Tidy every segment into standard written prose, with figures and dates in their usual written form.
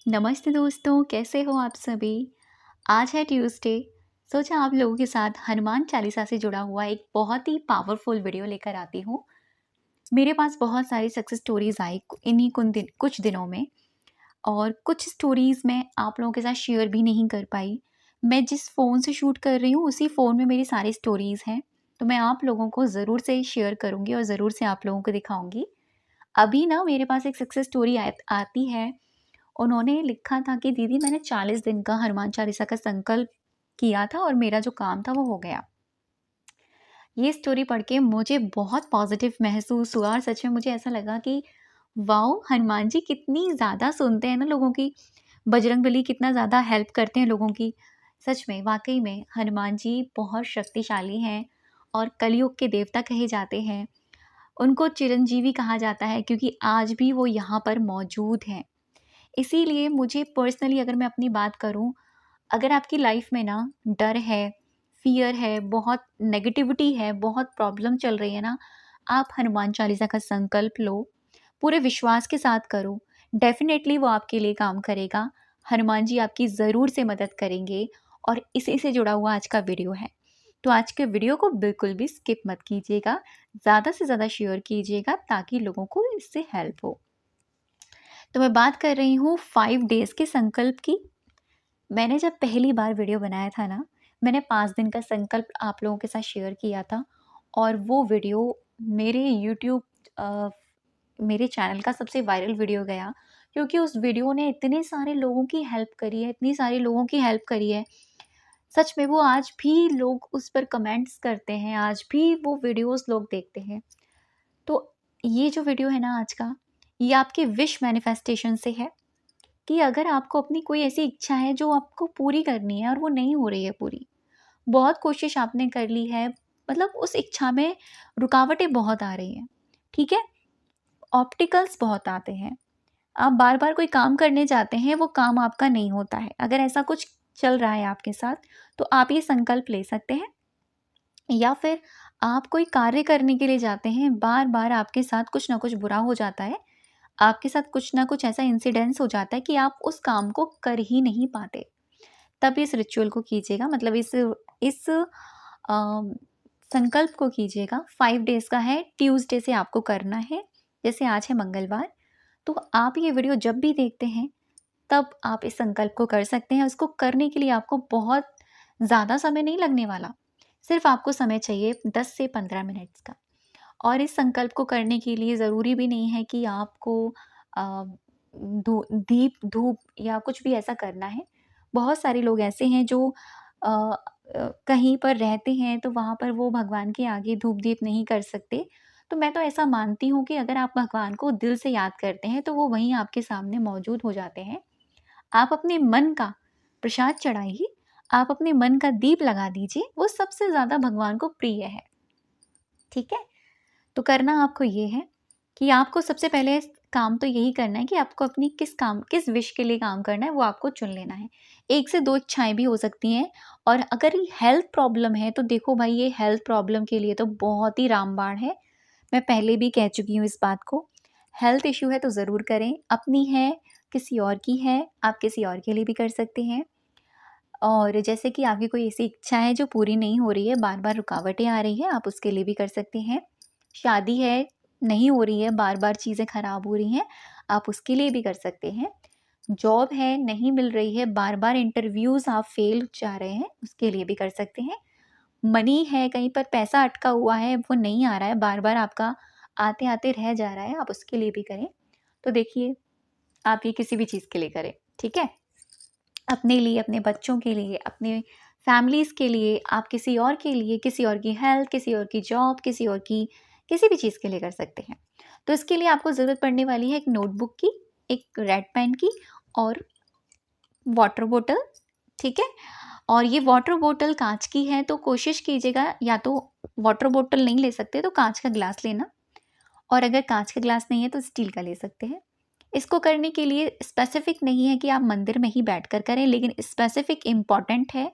नमस्ते दोस्तों, कैसे हो आप सभी? आज है ट्यूसडे। सोचा आप लोगों के साथ हनुमान चालीसा से जुड़ा हुआ एक बहुत ही पावरफुल वीडियो लेकर आती हूँ। मेरे पास बहुत सारी सक्सेस स्टोरीज आई इन्हीं कुछ दिनों में, और कुछ स्टोरीज मैं आप लोगों के साथ शेयर भी नहीं कर पाई। मैं जिस फ़ोन से शूट कर रही हूँ उसी फ़ोन में मेरी सारी स्टोरीज हैं, तो मैं आप लोगों को ज़रूर से शेयर करूँगी और ज़रूर से आप लोगों को दिखाऊंगी। अभी ना मेरे पास एक सक्सेस स्टोरी आती है। उन्होंने लिखा था कि दीदी, मैंने 40 दिन का हनुमान चालीसा का संकल्प किया था और मेरा जो काम था वो हो गया। ये स्टोरी पढ़ के मुझे बहुत पॉजिटिव महसूस हुआ और सच में मुझे ऐसा लगा कि वाओ, हनुमान जी कितनी ज़्यादा सुनते हैं ना लोगों की। बजरंगबली कितना ज़्यादा हेल्प करते हैं लोगों की। सच में, वाकई में हनुमान जी बहुत शक्तिशाली हैं और कलयुग के देवता कहे जाते हैं। उनको चिरंजीवी कहा जाता है क्योंकि आज भी वो यहाँ पर मौजूद हैं। इसीलिए मुझे पर्सनली, अगर मैं अपनी बात करूँ, अगर आपकी लाइफ में ना डर है, फ़ियर है, बहुत नेगेटिविटी है, बहुत प्रॉब्लम चल रही है ना, आप हनुमान चालीसा का संकल्प लो, पूरे विश्वास के साथ करो। डेफ़िनेटली वो आपके लिए काम करेगा। हनुमान जी आपकी ज़रूर से मदद करेंगे और इसी से जुड़ा हुआ आज का वीडियो है। तो आज के वीडियो को बिल्कुल भी स्किप मत कीजिएगा, ज़्यादा से ज़्यादा शेयर कीजिएगा ताकि लोगों को इससे हेल्प हो। तो मैं बात कर रही हूँ 5 डेज़ के संकल्प की। मैंने जब पहली बार वीडियो बनाया था ना, मैंने 5 दिन का संकल्प आप लोगों के साथ शेयर किया था और वो वीडियो मेरे यूट्यूब अ, मेरे चैनल का सबसे वायरल वीडियो गया, क्योंकि उस वीडियो ने इतने सारे लोगों की हेल्प करी है, इतनी सारे लोगों की हेल्प करी है। सच में वो आज भी लोग उस पर कमेंट्स करते हैं, आज भी वो वीडियोज़ लोग देखते हैं। तो ये जो वीडियो है ना आज का, ये आपके विश मैनिफेस्टेशन से है कि अगर आपको अपनी कोई ऐसी इच्छा है जो आपको पूरी करनी है और वो नहीं हो रही है पूरी, बहुत कोशिश आपने कर ली है, मतलब उस इच्छा में रुकावटें बहुत आ रही हैं, ठीक है? ऑब्स्टिकल्स बहुत आते हैं। आप बार-बार कोई काम करने जाते हैं, वो काम आपका नहीं होता है। अगर ऐसा कुछ चल रहा है आपके साथ, तो आप ये संकल्प ले सकते हैं। या फिर आप कोई कार्य करने के लिए जाते हैं, बार-बार आपके साथ कुछ ना कुछ बुरा हो जाता है, आपके साथ कुछ ना कुछ ऐसा इंसिडेंस हो जाता है कि आप उस काम को कर ही नहीं पाते। तब इस रिचुअल को कीजिएगा, मतलब इस संकल्प को कीजिएगा। 5 डेज़ का है, ट्यूसडे से आपको करना है। जैसे आज है मंगलवार, तो आप ये वीडियो जब भी देखते हैं, तब आप इस संकल्प को कर सकते हैं। उसको करने के लिए आपको बहुत ज़्यादा समय नहीं लगने वाला। सिर्फ़ आपको समय चाहिए 10 से 15 मिनट्स का। और इस संकल्प को करने के लिए ज़रूरी भी नहीं है कि आपको अ, धूप या कुछ भी ऐसा करना है। बहुत सारे लोग ऐसे हैं जो कहीं पर रहते हैं, तो वहाँ पर वो भगवान के आगे धूप-दीप नहीं कर सकते। तो मैं तो ऐसा मानती हूँ कि अगर आप भगवान को दिल से याद करते हैं, तो वो वहीं आपके सामने मौजूद हो जाते हैं। आप अपने मन का प्रसाद चढ़ाइए, आप अपने मन का दीप लगा दीजिए, वो सबसे ज़्यादा भगवान को प्रिय है, ठीक है? तो करना आपको ये है कि आपको सबसे पहले काम तो यही करना है कि आपको अपनी किस विश के लिए काम करना है, वो आपको चुन लेना है। 1 से 2 इच्छाएँ भी हो सकती हैं। और अगर ये हेल्थ प्रॉब्लम है, तो देखो भाई, ये हेल्थ प्रॉब्लम के लिए तो बहुत ही रामबाण है। मैं पहले भी कह चुकी हूँ इस बात को। हेल्थ इश्यू है तो ज़रूर करें, अपनी है, किसी और की है, आप किसी और के लिए भी कर सकते हैं। और जैसे कि आपकी कोई ऐसी इच्छा है जो पूरी नहीं हो रही है, बार-बार रुकावटें आ रही हैं, आप उसके लिए भी कर सकते हैं। शादी है, नहीं हो रही है, बार-बार चीज़ें खराब हो रही हैं, आप उसके लिए भी कर सकते हैं। जॉब है, नहीं मिल रही है, बार-बार इंटरव्यूज़ आप फेल जा रहे हैं, उसके लिए भी कर सकते हैं। मनी है, कहीं पर पैसा अटका हुआ है, वो नहीं आ रहा है, बार-बार आपका आते-आते रह जा रहा है, आप उसके लिए भी करें। तो देखिए, आप ये किसी भी चीज़ के लिए करें, ठीक है? अपने लिए, अपने बच्चों के लिए, अपने फैमिलीज़ के लिए, आप किसी और के लिए, किसी और की हेल्थ, किसी और की जॉब, किसी और की किसी भी चीज़ के लिए कर सकते हैं। तो इसके लिए आपको ज़रूरत पड़ने वाली है एक नोटबुक की, एक रेड पेन की और वाटर बॉटल, ठीक है? और ये वाटर बॉटल काँच की है, तो कोशिश कीजिएगा, या तो वाटर बॉटल नहीं ले सकते तो काँच का ग्लास लेना, और अगर काँच का ग्लास नहीं है तो स्टील का ले सकते हैं। इसको करने के लिए स्पेसिफिक नहीं है कि आप मंदिर में ही बैठकर करें, लेकिन स्पेसिफिक इम्पॉर्टेंट है,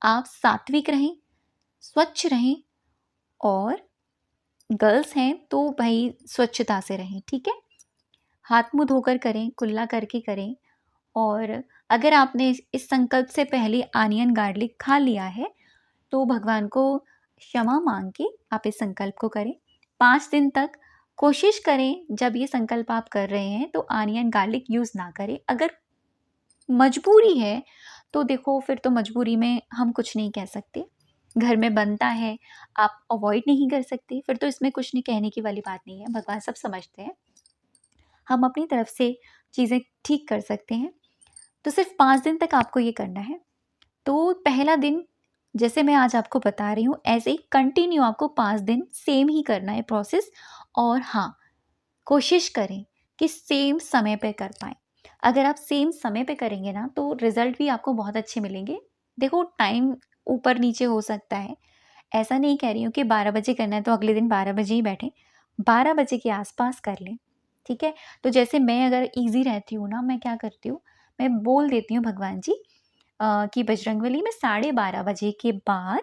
आप सात्विक रहें, स्वच्छ रहें, और गर्ल्स हैं तो भाई स्वच्छता से रहें, ठीक है? हाथ मुँह धोकर करें, कुल्ला करके करें, और अगर आपने इस संकल्प से पहले अनियन गार्लिक खा लिया है तो भगवान को क्षमा मांग के आप इस संकल्प को करें। 5 दिन तक कोशिश करें, जब ये संकल्प आप कर रहे हैं तो अनियन गार्लिक यूज़ ना करें। अगर मजबूरी है तो देखो, फिर तो मजबूरी में हम कुछ नहीं कह सकते, घर में बनता है, आप अवॉइड नहीं कर सकते, फिर तो इसमें कुछ नहीं कहने की वाली बात नहीं है, भगवान सब समझते हैं। हम अपनी तरफ से चीज़ें ठीक कर सकते हैं। तो सिर्फ 5 दिन तक आपको ये करना है। तो पहला दिन जैसे मैं आज आपको बता रही हूँ, ऐसे ही कंटिन्यू आपको 5 दिन सेम ही करना है प्रोसेस। और हाँ, कोशिश करें कि सेम समय पे कर पाएँ। अगर आप सेम समय पे करेंगे ना तो रिज़ल्ट भी आपको बहुत अच्छे मिलेंगे। देखो, टाइम ऊपर-नीचे हो सकता है, ऐसा नहीं कह रही हूँ कि 12 बजे करना है तो अगले दिन 12 बजे ही बैठें, 12 बजे के आस-पास कर लें, ठीक है? तो जैसे मैं अगर ईज़ी रहती हूँ ना, मैं क्या करती हूँ, मैं बोल देती हूँ भगवान जी कि बजरंगबली मैं 12:30 बजे के बाद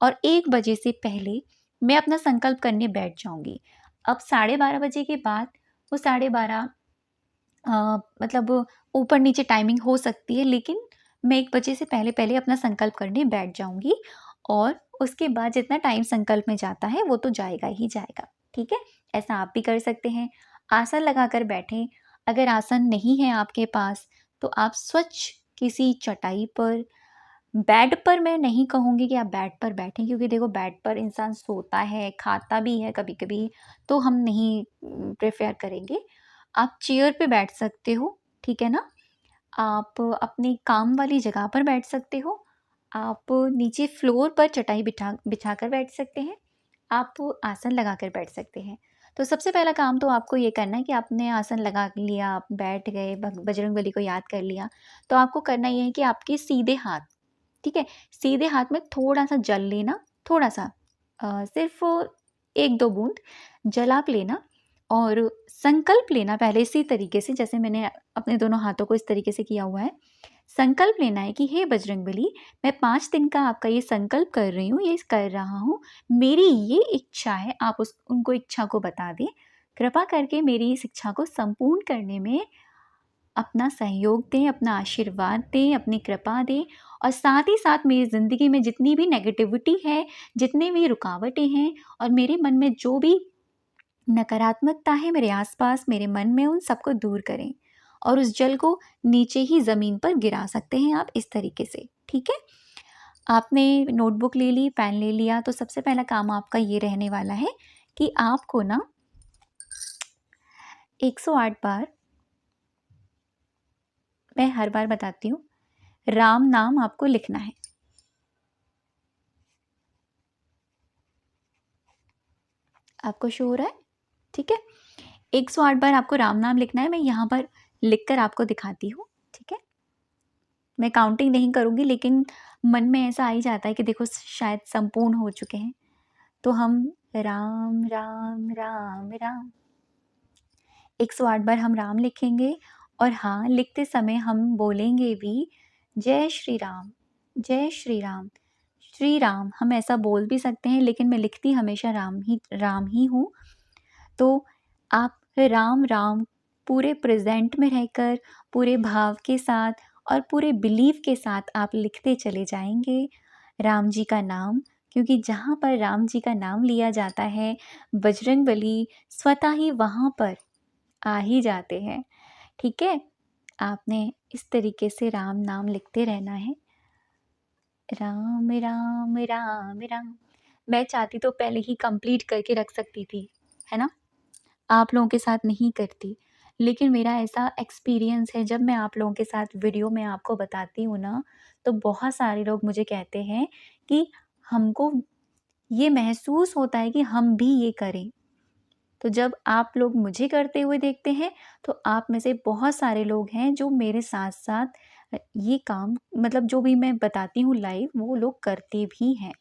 और 1 बजे से पहले मैं अपना संकल्प करने बैठ जाऊँगी। अब 12:30 बजे के बाद वो 12:30 मतलब ऊपर-नीचे टाइमिंग हो सकती है, लेकिन मैं 1 बजे से पहले-पहले अपना संकल्प करने बैठ जाऊँगी और उसके बाद जितना टाइम संकल्प में जाता है, वो तो जाएगा ही जाएगा, ठीक है? ऐसा आप भी कर सकते हैं। आसन लगाकर बैठें, अगर आसन नहीं है आपके पास, तो आप स्वच्छ किसी चटाई पर, बेड पर मैं नहीं कहूँगी कि आप बेड पर बैठें, क्योंकि देखो बेड पर इंसान सोता है, खाता भी है कभी-कभी, तो हम नहीं प्रेफ़र करेंगे। आप चेयर पे बैठ सकते हो, ठीक है ना? आप अपनी काम वाली जगह पर बैठ सकते हो। आप नीचे फ्लोर पर चटाई बिछाकर बैठ सकते हैं। आप आसन लगाकर बैठ सकते हैं। तो सबसे पहला काम तो आपको ये करना है कि आपने आसन लगा लिया, आप बैठ गए, बजरंगबली को याद कर लिया। तो आपको करना ये है कि आपके सीधे हाथ, ठीक है? सीधे हाथ में थोड़ा-सा जल लेना, थोड़ा-सा सिर्फ़ 1-2 बूँद जल आप लेना और संकल्प लेना पहले इसी तरीके से, जैसे मैंने अपने दोनों हाथों को इस तरीके से किया हुआ है। संकल्प लेना है कि हे बजरंगबली, मैं 5 दिन का आपका ये संकल्प कर रही हूँ, ये कर रहा हूँ। मेरी ये इच्छा है, आप उनको इच्छा को बता दें। कृपा करके मेरी इस इच्छा को संपूर्ण करने में अपना सहयोग दें, अपना आशीर्वाद दें, अपनी कृपा दें और साथ ही साथ मेरी ज़िंदगी में जितनी भी नेगेटिविटी है, जितनी भी रुकावटें हैं और मेरे मन में जो भी नकारात्मकता है मेरे आसपास, मेरे मन में, उन सबको दूर करें। और उस जल को नीचे ही ज़मीन पर गिरा सकते हैं आप इस तरीके से, ठीक है? आपने नोटबुक ले ली, पेन ले लिया, तो सबसे पहला काम आपका ये रहने वाला है कि आपको ना 108 बार, मैं हर बार बताती हूँ, राम नाम आपको लिखना है। आपको शो हो रहा है? ठीक है? 108 बार आपको राम नाम लिखना है, मैं यहाँ पर लिख कर आपको दिखाती हूँ, ठीक है? मैं काउंटिंग नहीं करूँगी, लेकिन मन में ऐसा आ ही जाता है कि देखो शायद संपूर्ण हो चुके हैं। तो हम राम, राम, राम, राम 108 बार हम राम लिखेंगे और हाँ, लिखते समय हम बोलेंगे भी जय श्री राम, जय श्री राम, श्री राम। हम ऐसा बोल भी सकते हैं, लेकिन मैं लिखती हमेशा राम ही हूँ। तो आप राम, राम पूरे प्रेज़ेंट में रहकर, पूरे भाव के साथ और पूरे बिलीव के साथ आप लिखते चले जाएँगे राम जी का नाम, क्योंकि जहाँ पर राम जी का नाम लिया जाता है, बजरंगबली स्वतः ही वहाँ पर आ ही जाते हैं, ठीक है? आपने इस तरीके से राम नाम लिखते रहना है। राम, राम, राम, राम। मैं चाहती तो पहले ही कंप्लीट करके रख सकती थी, है ना? आप लोगों के साथ नहीं करती। लेकिन मेरा ऐसा एक्सपीरियंस है, जब मैं आप लोगों के साथ वीडियो में आपको बताती हूँ ना, तो बहुत सारे लोग मुझे कहते हैं कि हमको ये महसूस होता है कि हम भी ये करें। तो जब आप लोग मुझे करते हुए देखते हैं, तो आप में से बहुत सारे लोग हैं जो मेरे साथ-साथ ये काम, मतलब जो भी मैं बताती हूँ लाइव, वो लोग करते भी हैं।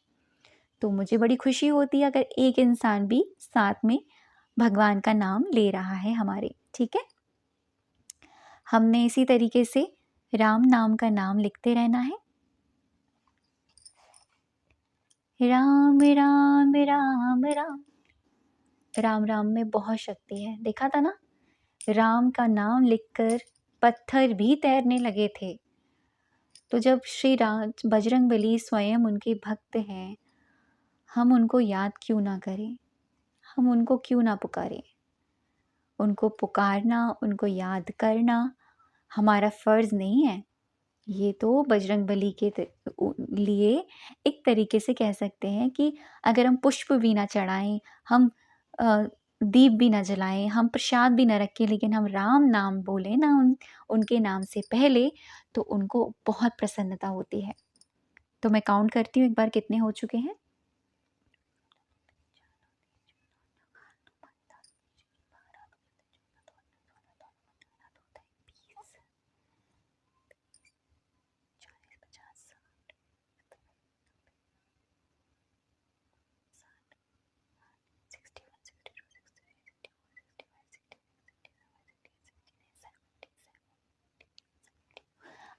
तो मुझे बड़ी खुशी होती है अगर एक इंसान भी साथ में भगवान का नाम ले रहा है हमारे, ठीक है? हमने इसी तरीके से राम नाम का नाम लिखते रहना है। राम, राम, राम, राम। राम, राम में बहुत शक्ति है, देखा था ना? राम का नाम लिखकर पत्थर भी तैरने लगे थे। तो जब श्री राम बजरंगबली स्वयं उनके भक्त हैं, हम उनको याद क्यों ना करें, हम उनको क्यों ना पुकारें। उनको पुकारना, उनको याद करना हमारा फ़र्ज़ नहीं है। ये तो बजरंगबली के लिए एक तरीके से कह सकते हैं कि अगर हम पुष्प भी ना चढ़ाएं, हम दीप भी ना जलाएं, हम प्रसाद भी ना रखें, लेकिन हम राम नाम बोलें ना उनके नाम से पहले, तो उनको बहुत प्रसन्नता होती है। तो मैं काउंट करती हूँ एक बार कितने हो चुके हैं।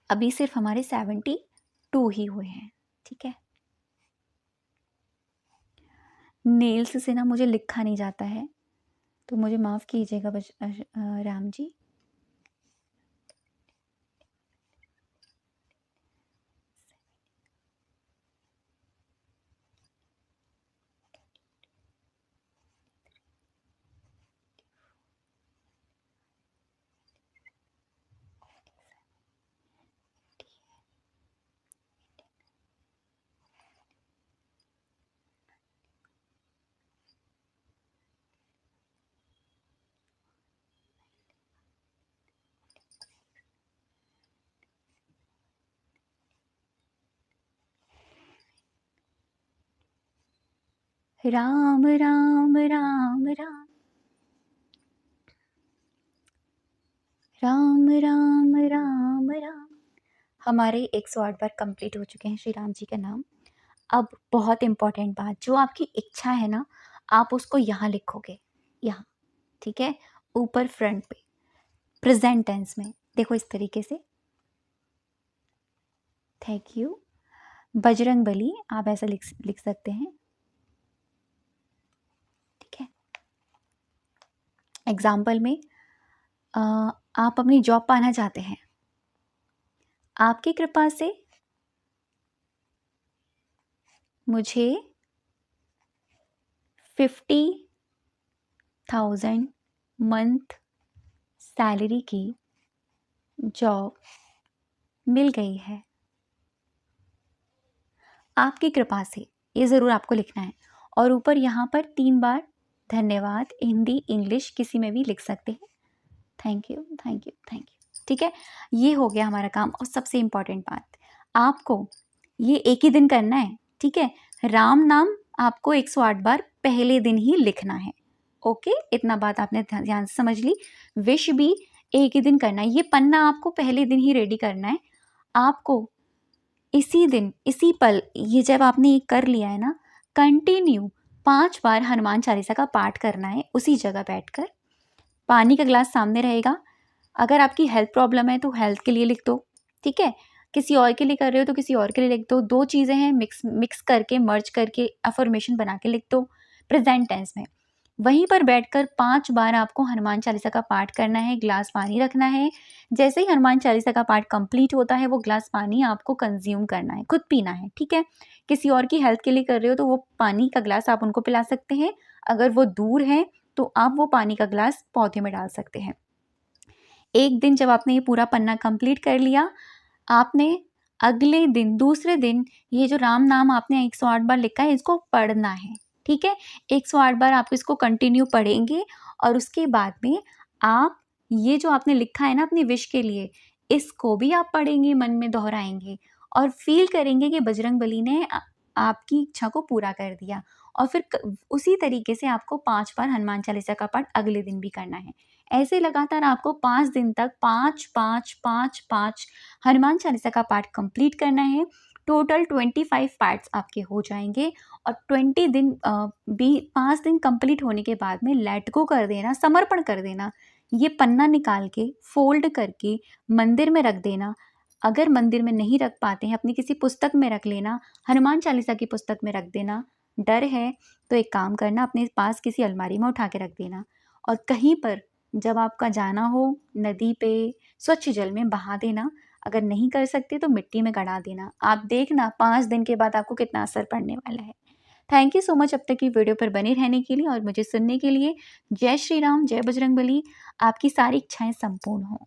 अभी सिर्फ हमारे 72 ही हुए हैं, ठीक है। नेल्स से ना मुझे लिखा नहीं जाता है, तो मुझे माफ़ कीजिएगा राम जी। राम राम राम राम राम राम राम राम। हमारे 108 बार कंप्लीट हो चुके हैं श्री राम जी का नाम। अब बहुत इम्पोर्टेंट बात, जो आपकी इच्छा है ना, आप उसको यहाँ लिखोगे, यहाँ, ठीक है, ऊपर फ्रंट पे प्रेजेंट टेंस में। देखो इस तरीके से, थैंक यू बजरंगबली, आप ऐसा लिख सकते हैं, ठीक है। एग्जाम्पल में आप अपनी जॉब पाना चाहते हैं, आपकी कृपा से मुझे 50,000 मंथ सैलरी की जॉब मिल गई है, आपकी कृपा से, ये ज़रूर आपको लिखना है। और ऊपर यहाँ पर 3 बार धन्यवाद, हिंदी इंग्लिश किसी में भी लिख सकते हैं, thank you thank you thank you, ठीक है। ये हो गया हमारा काम। और सबसे इम्पॉर्टेंट बात, आपको ये एक ही दिन करना है, ठीक है। राम नाम आपको 108 बार पहले दिन ही लिखना है, ओके। इतना बात आपने ध्यान से समझ ली। विश भी एक ही दिन करना है, ये पन्ना आपको पहले दिन ही रेडी करना है। आपको इसी दिन, इसी पल, ये जब आपने ये कर लिया है ना, कंटिन्यू 5 बार हनुमान चालीसा का पाठ करना है उसी जगह बैठकर। पानी का ग्लास सामने रहेगा। अगर आपकी हेल्थ प्रॉब्लम है तो हेल्थ के लिए लिख दो, ठीक है। किसी और के लिए कर रहे हो तो किसी और के लिए लिख दो। 2 चीज़ें हैं, मिक्स करके, मर्ज करके अफर्मेशन बना के लिख दो प्रेजेंट टेंस में। वहीं पर बैठकर 5 बार आपको हनुमान चालीसा का पाठ करना है, ग्लास पानी रखना है। जैसे ही हनुमान चालीसा का पाठ कंप्लीट होता है, वो ग्लास पानी आपको कंज्यूम करना है, खुद पीना है, ठीक है। किसी और की हेल्थ के लिए कर रहे हो तो वो पानी का ग्लास आप उनको पिला सकते हैं। अगर वो दूर है तो आप वो पानी का ग्लास पौधे में डाल सकते हैं। एक दिन जब आपने ये पूरा पन्ना कंप्लीट कर लिया, आपने अगले दिन, दूसरे दिन, ये जो राम नाम आपने 108 बार लिखा है, इसको पढ़ना है, ठीक है। 108 बार आप इसको कंटिन्यू पढ़ेंगे और उसके बाद में आप ये जो आपने लिखा है ना अपनी विश के लिए, इसको भी आप पढ़ेंगे, मन में दोहराएंगे और फील करेंगे कि बजरंगबली ने आपकी इच्छा को पूरा कर दिया। और फिर उसी तरीके से आपको 5 बार हनुमान चालीसा का पाठ अगले दिन भी करना है। ऐसे लगातार आपको 5 दिन तक 5 हनुमान चालीसा का पाठ कंप्लीट करना है। टोटल 25 पार्ट्स आपके हो जाएंगे। और 5 दिन कंप्लीट होने के बाद में लेट गो कर देना, समर्पण कर देना। ये पन्ना निकाल के फोल्ड करके मंदिर में रख देना। अगर मंदिर में नहीं रख पाते हैं, अपनी किसी पुस्तक में रख लेना, हनुमान चालीसा की पुस्तक में रख देना। डर है तो एक काम करना, अपने पास किसी अलमारी में उठा के रख देना। और कहीं पर जब आपका जाना हो, नदी पे, स्वच्छ जल में बहा देना, अगर नहीं कर सकते तो मिट्टी में गड़ा देना। आप देखना 5 दिन के बाद आपको कितना असर पड़ने वाला है। थैंक यू सो मच अब तक की वीडियो पर बने रहने के लिए और मुझे सुनने के लिए। जय श्री राम, जय बजरंगबली। आपकी सारी इच्छाएं संपूर्ण हों।